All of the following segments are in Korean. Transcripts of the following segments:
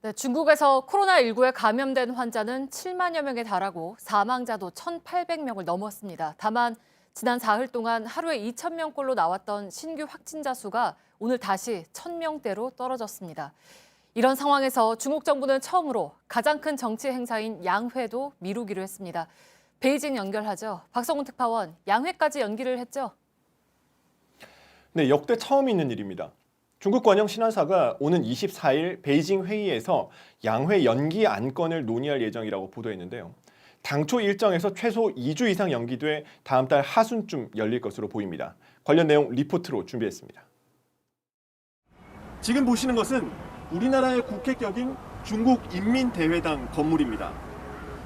네, 중국에서 코로나19에 감염된 환자는 7만여 명에 달하고 사망자도 1,800명을 넘었습니다. 다만 지난 사흘 동안 하루에 2,000명꼴로 나왔던 신규 확진자 수가 오늘 다시 1,000명대로 떨어졌습니다. 이런 상황에서 중국 정부는 처음으로 가장 큰 정치 행사인 양회도 미루기로 했습니다. 베이징 연결하죠. 박성훈 특파원, 양회까지 연기를 했죠? 네, 역대 처음 있는 일입니다. 중국 관영 신화사가 오는 24일 베이징 회의에서 양회 연기 안건을 논의할 예정이라고 보도했는데요. 당초 일정에서 최소 2주 이상 연기돼 다음 달 하순쯤 열릴 것으로 보입니다. 관련 내용 리포트로 준비했습니다. 지금 보시는 것은 우리나라의 국회격인 중국 인민대회당 건물입니다.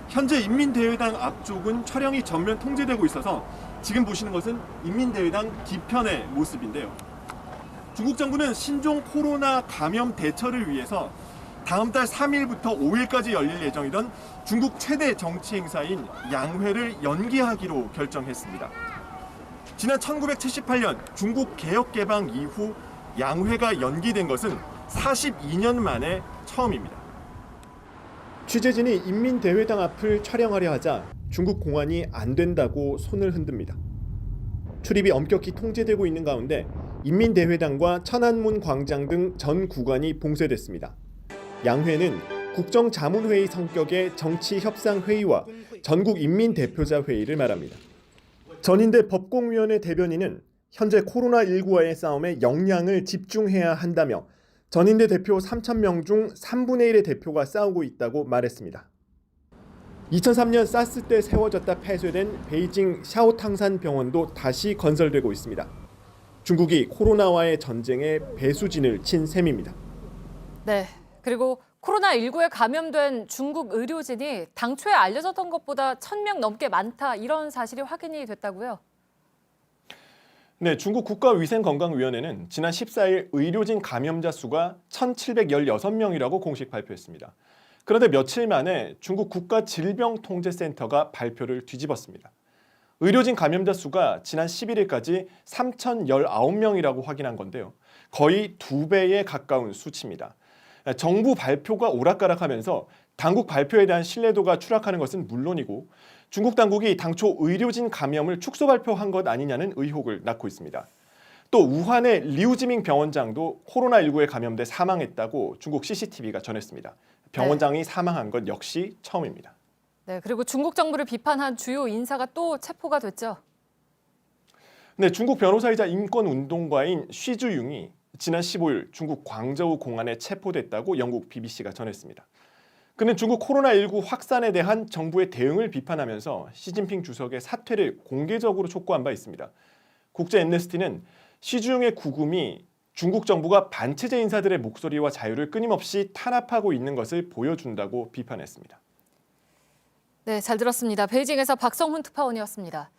현재 인민대회당 앞쪽은 촬영이 전면 통제되고 있어서 지금 보시는 것은 인민대회당 뒤편의 모습인데요. 중국 정부는 신종 코로나 감염 대처를 위해서 다음 달 3일부터 5일까지 열릴 예정이던 중국 최대 정치 행사인 양회를 연기하기로 결정했습니다. 지난 1978년 중국 개혁 개방 이후 양회가 연기된 것은 42년 만에 처음입니다. 취재진이 인민대회당 앞을 촬영하려 하자 중국 공안이 안 된다고 손을 흔듭니다. 출입이 엄격히 통제되고 있는 가운데 인민대회당과 천안문 광장 등 전 구간이 봉쇄됐습니다. 양회는 국정자문회의 성격의 정치협상회의와 전국인민대표자 회의를 말합니다. 전인대 법공위원회 대변인은 현재 코로나19와의 싸움에 역량을 집중해야 한다며 전인대 대표 3,000명 중 3분의 1의 대표가 싸우고 있다고 말했습니다. 2003년 사스 때 세워졌다 폐쇄된 베이징 샤오탕산 병원도 다시 건설되고 있습니다. 중국이 코로나와의 전쟁에 배수진을 친 셈입니다. 네, 그리고 코로나19에 감염된 중국 의료진이 당초에 알려졌던 것보다 1,000명 넘게 많다, 이런 사실이 확인이 됐다고요? 네, 중국 국가위생건강위원회는 지난 14일 의료진 감염자 수가 1,716명이라고 공식 발표했습니다. 그런데 며칠 만에 중국 국가질병통제센터가 발표를 뒤집었습니다. 의료진 감염자 수가 지난 11일까지 3,019명이라고 확인한 건데요. 거의 2배에 가까운 수치입니다. 정부 발표가 오락가락하면서 당국 발표에 대한 신뢰도가 추락하는 것은 물론이고 중국 당국이 당초 의료진 감염을 축소 발표한 것 아니냐는 의혹을 낳고 있습니다. 또 우한의 리우지밍 병원장도 코로나19에 감염돼 사망했다고 중국 CCTV가 전했습니다. 병원장이 사망한 것 역시 처음입니다. 네, 그리고 중국 정부를 비판한 주요 인사가 또 체포가 됐죠? 네, 중국 변호사이자 인권운동가인 쉬주융이 지난 15일 중국 광저우 공안에 체포됐다고 영국 BBC가 전했습니다. 그는 중국 코로나19 확산에 대한 정부의 대응을 비판하면서 시진핑 주석의 사퇴를 공개적으로 촉구한 바 있습니다. 국제 앰네스티는 쉬주융의 구금이 중국 정부가 반체제 인사들의 목소리와 자유를 끊임없이 탄압하고 있는 것을 보여준다고 비판했습니다. 네, 잘 들었습니다. 베이징에서 박성훈 특파원이었습니다.